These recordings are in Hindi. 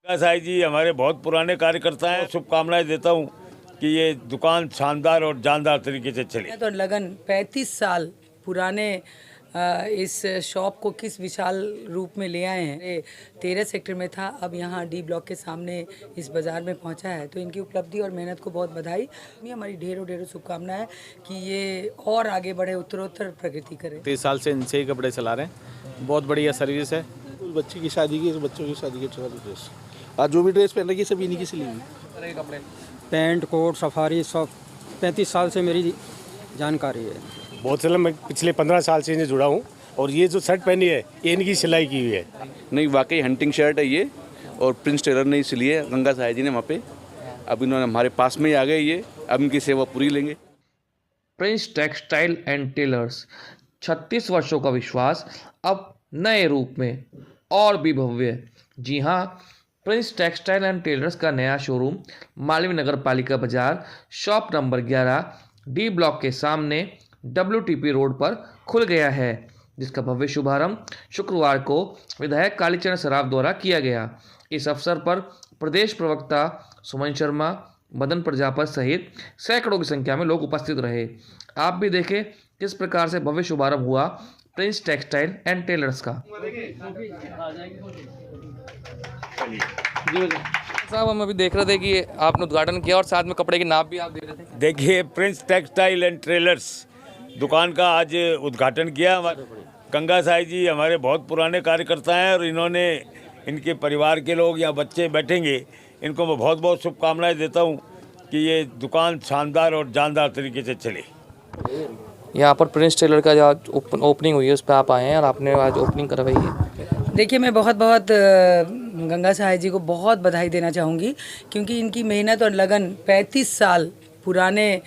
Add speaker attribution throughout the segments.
Speaker 1: साई जी हमारे बहुत पुराने कार्यकर्ता हैं। शुभकामनाएं देता हूं कि ये दुकान शानदार और जानदार तरीके से चले।
Speaker 2: तो लगन 35 साल पुराने इस शॉप को किस विशाल रूप में ले आए हैं। ये 13 सेक्टर में था, अब यहाँ डी ब्लॉक के सामने इस बाज़ार में पहुँचा है। तो इनकी उपलब्धि और मेहनत को बहुत बधाई। हमारी ढेरों ढेरों शुभकामनाएं कि ये और आगे बढ़े, उत्तरोत्तर प्रगति करे।
Speaker 3: 30 साल से इनसे ही कपड़े चला रहे हैं, बहुत बढ़िया सर्विस है।
Speaker 4: बच्ची की शादी की, बच्चों की शादी की ड्रेस, आज जो भी ड्रेस पहन रखी है सब इन्हीं की सिली हुई
Speaker 5: कपड़े, पैंट कोट सफारी सब 35 साल से मेरी जानकारी है।
Speaker 6: बहुत साल मैं पिछले 15 साल से इनसे जुड़ा हूँ और ये जो शर्ट पहनी है ये इनकी सिलाई की हुई है।
Speaker 7: नहीं, वाकई हंटिंग शर्ट है ये, और प्रिंस टेलर ने ही सिली है, गंगा साई जी ने वहाँ पे। अब इन्होंने हमारे पास में ही आ गए ये, अब इनकी सेवा पूरी लेंगे।
Speaker 8: प्रिंस टेक्सटाइल एंड टेलर्स, 36 वर्षों का विश्वास अब नए रूप में और भी भव्य। जी हाँ, प्रिंस टेक्सटाइल एंड टेलर्स का नया शोरूम मालवीय नगर पालिका बाजार शॉप नंबर 11 डी ब्लॉक के सामने WTP रोड पर खुल गया है, जिसका भव्य शुभारंभ शुक्रवार को विधायक कालीचरण सराफ द्वारा किया गया। इस अवसर पर प्रदेश प्रवक्ता सुमन शर्मा, मदन प्रजापत सहित सैकड़ों की संख्या में लोग उपस्थित रहे। आप भी देखें किस प्रकार से भव्य शुभारंभ हुआ प्रिंस टेक्सटाइल एंड टेलर्स का। साहब, हम अभी देख रहे थे कि आपने उद्घाटन किया और साथ में कपड़े की नाप भी आप दे रहे थे।
Speaker 1: देखिए, प्रिंस टेक्सटाइल एंड ट्रेलर्स दुकान का आज उद्घाटन किया। गंगा साई जी हमारे बहुत पुराने कार्यकर्ता हैं और इन्होंने, इनके परिवार के लोग या बच्चे बैठेंगे, इनको मैं बहुत बहुत शुभकामनाएं देता हूं कि ये दुकान शानदार और जानदार तरीके से चले।
Speaker 8: यहाँ पर प्रिंस टेलर का जो ओपनिंग हुई है उस पर आप आए हैं और आपने आज ओपनिंग करवाई है।
Speaker 2: देखिए, मैं बहुत गंगा साई जी को बहुत बधाई देना चाहूँगी, क्योंकि इनकी मेहनत और लगन 35 साल पुराने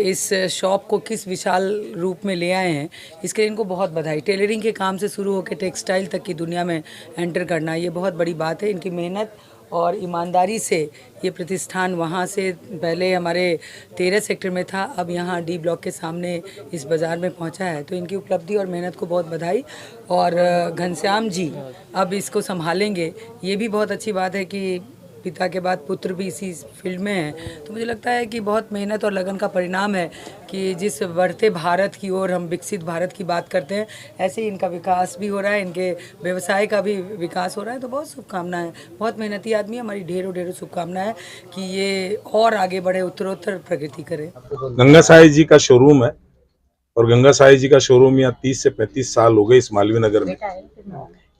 Speaker 2: इस शॉप को किस विशाल रूप में ले आए हैं, इसके लिए इनको बहुत बधाई। टेलरिंग के काम से शुरू होकर टेक्सटाइल तक की दुनिया में एंटर करना, ये बहुत बड़ी बात है। इनकी मेहनत और ईमानदारी से ये प्रतिष्ठान वहाँ से पहले हमारे 13 सेक्टर में था, अब यहाँ डी ब्लॉक के सामने इस बाज़ार में पहुँचा है। तो इनकी उपलब्धि और मेहनत को बहुत बधाई। और घनश्याम जी अब इसको संभालेंगे, ये भी बहुत अच्छी बात है कि पिता के बाद पुत्र भी इसी फील्ड में है। तो मुझे लगता है कि बहुत मेहनत और लगन का परिणाम है कि जिस बढ़ते भारत की ओर हम विकसित भारत की बात करते हैं, ऐसे ही इनका विकास भी हो रहा है, इनके व्यवसाय का भी विकास हो रहा है। तो बहुत शुभकामनाएं, बहुत मेहनती आदमी, हमारी ढेरों ढेरों शुभकामनाएं कि ये और आगे बढ़े, उत्तरोत्तर प्रगति करे।
Speaker 9: गंगा साई जी का शोरूम है और गंगा साई जी का शोरूम यहाँ 30 से 35 साल हो गए इस मालवीय नगर में।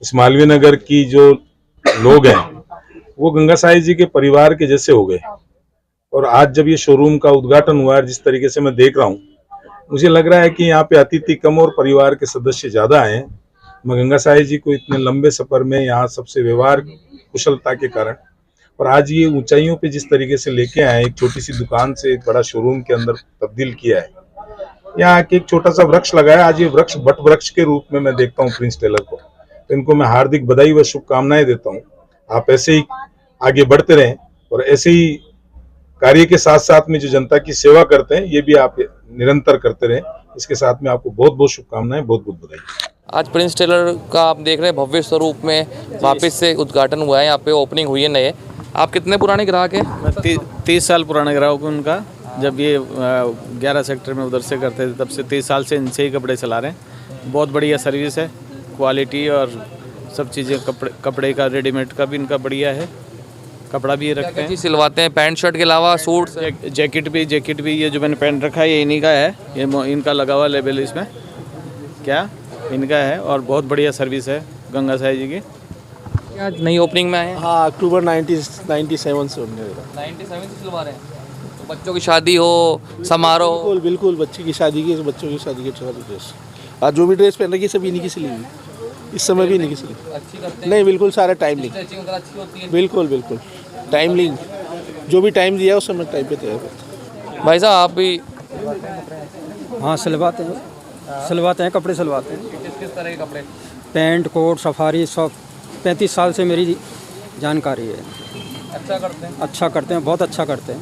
Speaker 9: इस मालवीय नगर की जो लोग हैं वो गंगा साई जी के परिवार के जैसे हो गए। और आज जब ये शोरूम का उद्घाटन हुआ है, जिस तरीके से मैं देख रहा हूँ, मुझे लग रहा है कि यहाँ पे अतिथि कम और परिवार के सदस्य ज्यादा आए हैं। मैं गंगा साई जी को इतने लंबे सफर में यहाँ सबसे व्यवहार कुशलता के कारण और आज ये ऊंचाइयों पे जिस तरीके से लेके आए, एक छोटी सी दुकान से एक बड़ा शोरूम के अंदर तब्दील किया है। यहाँ एक छोटा सा वृक्ष लगाया, आज ये वृक्ष बट वृक्ष के रूप में मैं देखता हूँ प्रिंस टेलर को। तो इनको मैं हार्दिक बधाई व शुभकामनाएं देता हूँ। आप ऐसे ही आगे बढ़ते रहें और ऐसे ही कार्य के साथ साथ में जो जनता की सेवा करते हैं ये भी आप निरंतर करते रहें। इसके साथ में आपको बहुत बहुत शुभकामनाएं, बहुत बहुत बधाई।
Speaker 8: आज प्रिंस टेलर का आप देख रहे हैं भव्य स्वरूप में वापस से उद्घाटन हुआ है, यहाँ पे ओपनिंग हुई है नए। आप कितने पुराने ग्राहक हैं?
Speaker 3: 30 साल पुराने ग्राहक उनका, जब ये 11 सेक्टर में उधर से करते थे तब से 30 साल से इनसे ही कपड़े चला रहे हैं। बहुत बढ़िया सर्विस है, क्वालिटी और सब चीज़ें, कपड़े का रेडीमेड का भी इनका बढ़िया है। कपड़ा भी ये रखते हैं,
Speaker 8: सिलवाते हैं पैंट शर्ट के अलावा सूट,
Speaker 3: जैकेट भी ये जो मैंने पहन रखा है ये इन्हीं का है। ये इनका लगा हुआ लेबल इसमें क्या इनका है और बहुत बढ़िया सर्विस है गंगा साई जी की।
Speaker 8: आज नई ओपनिंग में आए हैं?
Speaker 4: हाँ, अक्टूबर 97 से
Speaker 8: 97 से सिलवा रहे हैं। तो बच्चों की शादी हो, समारोह,
Speaker 4: बिल्कुल बिल्कुल, बच्ची की शादी की, बच्चों की शादी की ड्रेस, आज जो भी ड्रेस पहन रखी है सब इन्हीं की सिली हुई। इस समय भी नहीं किसी
Speaker 8: अच्छी करते हैं?
Speaker 4: नहीं, बिल्कुल सारा टाइम लिंक,
Speaker 8: अच्छी होती है।
Speaker 4: बिल्कुल बिल्कुल टाइम लिंक, जो भी टाइम दिया उस समय टाइम पे तैयार करते।
Speaker 8: भाई साहब, आप भी?
Speaker 5: हाँ, सिलवाते हैं कपड़े सिलवाते हैं।
Speaker 8: किस तरह के कपड़े?
Speaker 5: पैंट कोट सफारी सब 35 साल से मेरी जानकारी है।
Speaker 8: अच्छा करते हैं?
Speaker 5: अच्छा करते हैं, बहुत अच्छा करते हैं।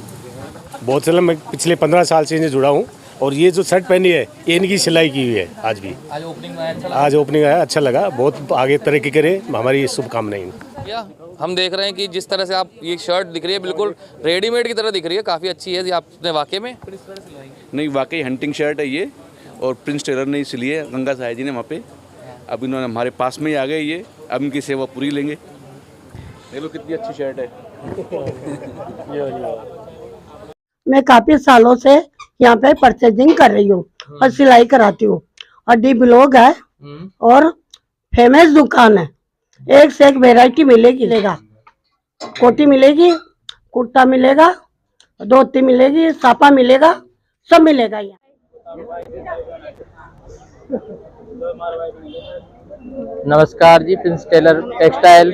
Speaker 6: बहुत साल मैं पिछले 15 साल से इनसे जुड़ा हूँ और ये जो शर्ट पहनी है ये इनकी सिलाई की हुई है। आज भी
Speaker 8: आज ओपनिंग में
Speaker 6: आज ओपनिंग आया, अच्छा लगा। बहुत आगे तरक्की करे, हमारी शुभकामनाएं।
Speaker 8: भैया हम देख रहे हैं कि जिस तरह से आप ये शर्ट दिख रही है बिल्कुल रेडीमेड की तरह दिख रही है, काफ़ी अच्छी है। ये आपने वाकई में
Speaker 7: नहीं, वाकई हंटिंग शर्ट है ये, और प्रिंस टेलर ने सिली है, गंगा साहेब जी ने वहाँ पे। अब इन्होंने हमारे पास में ही आ गए ये, अब इनकी सेवा पूरी लेंगे। देख लो कितनी अच्छी शर्ट है।
Speaker 10: मैं काफी सालों से यहाँ पे परचेजिंग कर रही हूँ और सिलाई कराती हूँ, और डी ब्लॉग है और फेमस दुकान है। एक से एक वैरायटी मिलेगा, कोटी मिलेगी, कुर्ता मिलेगा, धोती मिलेगी, सापा मिलेगा, सब मिलेगा यहाँ।
Speaker 11: नमस्कार जी, Prince Taylor textile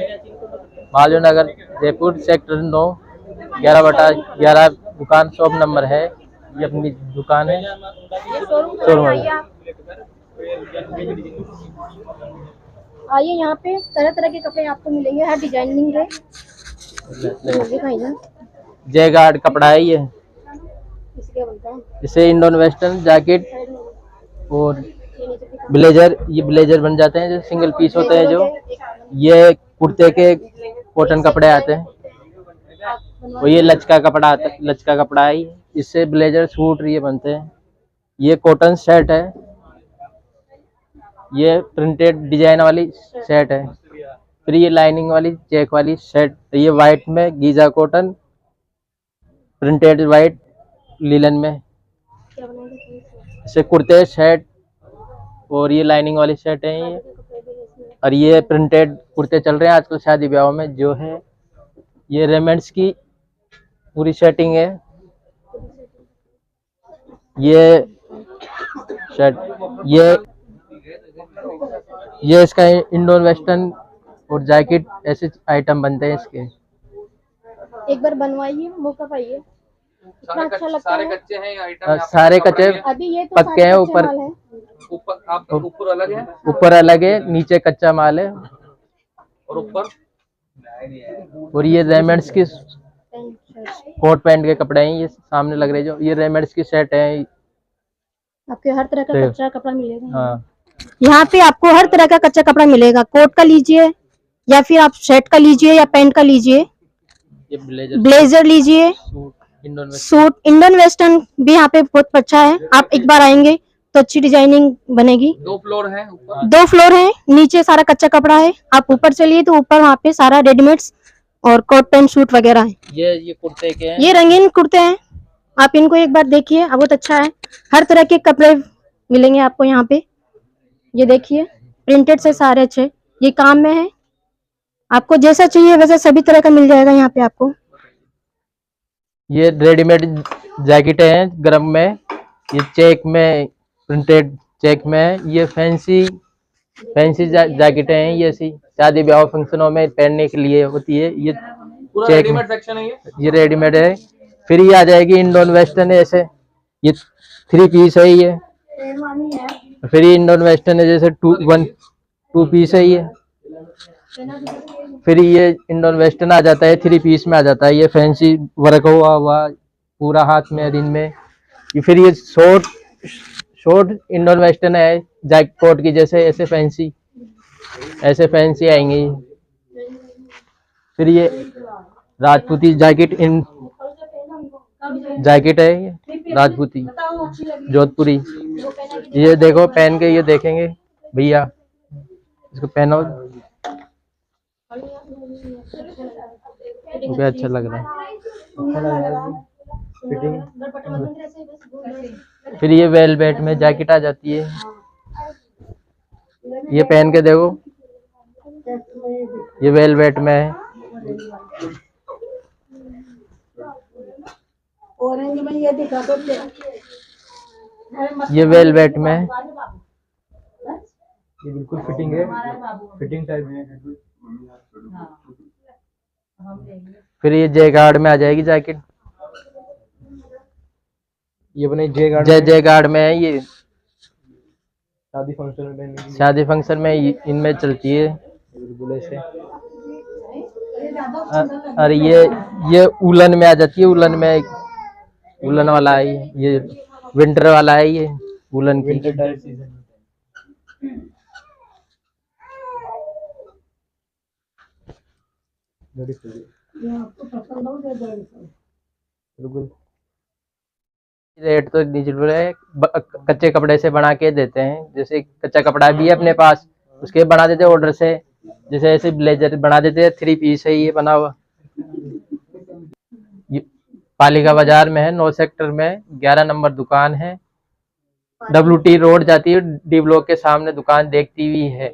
Speaker 11: Malviya Nagar Jaipur sector 9 11/11 दुकान शॉप नंबर है। ये अपनी दुकान है, शोरूम
Speaker 12: आइए, यहाँ पे तरह तरह के कपड़े आपको मिलेंगे, हर डिजाइनिंग है।
Speaker 11: जय गार्ड कपड़ा है ये,
Speaker 12: क्या बनता है?
Speaker 11: इसे इंडोन वेस्टर्न जैकेट और ब्लेजर, ये ब्लेजर बन जाते हैं जो सिंगल पीस होते हैं। जो ये कुर्ते के कॉटन कपड़े आते हैं, और ये लचका कपड़ा आता है, लचका कपड़ा है। इससे ब्लेजर सूट ये बनते हैं। ये कॉटन शर्ट है, ये प्रिंटेड डिजाइन वाली शर्ट है। फिर ये लाइनिंग वाली चेक वाली शर्ट, ये वाइट में Giza cotton printed white linen में। इसे कुर्ते शर्ट और ये लाइनिंग वाली शर्ट है ये, और ये प्रिंटेड कुर्ते चल रहे हैं आजकल शादी ब्याहों में जो है। ये रेमंड्स की पूरी सेटिंग है। ये शर्ट, ये इसका इंडोन वेस्टर्न और जैकेट ऐसे आइटम बनते हैं इसके।
Speaker 12: एक बार बनवाइए, मौका पाइए, इतना अच्छा लगता है।
Speaker 8: कच्चे हैं आइटम,
Speaker 11: सारे कच्चे
Speaker 12: अभी ये तो
Speaker 11: पक्के हैं। ऊपर
Speaker 8: ऊपर अलग है,
Speaker 11: ऊपर अलग है, नीचे कच्चा माल है।
Speaker 8: और ऊपर
Speaker 11: और ये रेमंड्स की कोट पैंट के कपड़े हैं, ये सामने लग रहे जो ये रेमंड्स की शर्ट है।
Speaker 12: आपके हर तरह का कच्चा कपड़ा मिलेगा।
Speaker 11: हाँ,
Speaker 12: यहाँ पे आपको हर तरह का कच्चा कपड़ा मिलेगा। कोट का लीजिए, या फिर आप शर्ट का लीजिए, या पैंट का लीजिए,
Speaker 11: ये
Speaker 12: ब्लेजर लीजिए, सूट इंडोन वेस्टर्न भी यहाँ पे बहुत अच्छा है। आप एक बार आएंगे तो अच्छी डिजाइनिंग बनेगी।
Speaker 8: 2 फ्लोर है,
Speaker 12: 2 फ्लोर है, नीचे सारा कच्चा कपड़ा है। आप ऊपर चलिए तो ऊपर वहाँ पे सारा रेडीमेड्स और कोट पैंट सूट वगैरह है।
Speaker 11: ये कुर्ते के हैं,
Speaker 12: ये रंगीन कुर्ते हैं, आप इनको एक बार देखिए, बहुत अच्छा है। हर तरह के कपड़े मिलेंगे आपको यहाँ पे। ये देखिए प्रिंटेड से सारे अच्छे, ये काम में है। आपको जैसा चाहिए वैसा सभी तरह का मिल जाएगा यहाँ पे आपको।
Speaker 11: ये रेडीमेड जैकेट है गरम में, ये चेक में प्रिंटेड चेक में है। ये फैंसी जैकेटें हैं, ये ऐसी शादी ब्याह फंक्शनों में पहनने के लिए होती है। ये
Speaker 8: पूरा रेडीमेड सेक्शन है
Speaker 11: ये रेडीमेड है। फिर ये आ जाएगी इंडोन वेस्टर्न है, ऐसे ये 3 पीस है ये। फिर ये इंडोन वेस्टर्न है, जैसे 2 पीस है ये। फिर ये इंडोन वेस्टर्न आ जाता है 3 पीस में आ जाता है। ये फैंसी वर्क हुआ पूरा हाथ में रिन में। ये फिर ये शॉर्ट इंडोन वेस्टर्न है, जैक कोट की जैसे, ऐसे फैंसी आएंगे। फिर ये राजपूती जैकेट है, ये राजपूती जोधपुरी। ये देखो पहन के, ये देखेंगे भैया, इसको पहनो, मुझे अच्छा लग रहा है फिटिंग। फिर ये वेलवेट में जैकेट आ जाती है, ये पहन के देखो, ये वेलवेट में है।
Speaker 10: ऑरेंज में ये दिखा दो,
Speaker 11: ये वेलवेट में है, ये बिल्कुल फिटिंग है, फिटिंग टाइप है। फिर ये जयगार्ड में आ जाएगी जैकेट, ये बने जयगार्ड में है। ये शादी फंक्शन में इनमें चलती है बिल्कुल ऐसे। और ये उलन में आ जाती है, उलन वाला है ये विंटर वाला है, ये उलन की। बिल्कुल रेट तो रीजनेबल है। कच्चे कपड़े से बना के देते हैं, जैसे कच्चा कपड़ा भी है अपने पास, उसके बना देते हैं ऑर्डर से। जैसे ऐसे ब्लेजर बना देते हैं, 3 पीस है ये बना हुआ। पालिका बाजार में है, 9 सेक्टर में 11 नंबर दुकान है। WT रोड जाती है, डी ब्लॉक के सामने दुकान देखती हुई है।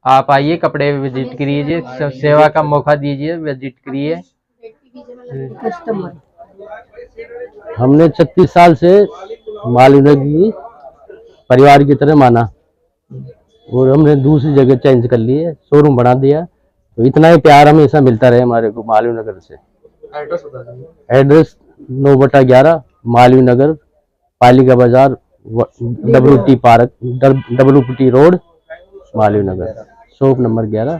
Speaker 11: आप आइए, कपड़े विजिट करिए, सेवा का मौका दीजिए, विजिट करिए।
Speaker 13: हमने 36 साल से मालवीय की परिवार की तरह माना और हमने दूसरी जगह चेंज कर ली है, शोरूम बना दिया। तो इतना ही प्यार हमेशा मिलता रहे हमारे को मालवीय नगर से। एड्रेस 9/11 मालवीय नगर, पालिका बाजार, WT park, WT road, Malviya Nagar, shop number 11।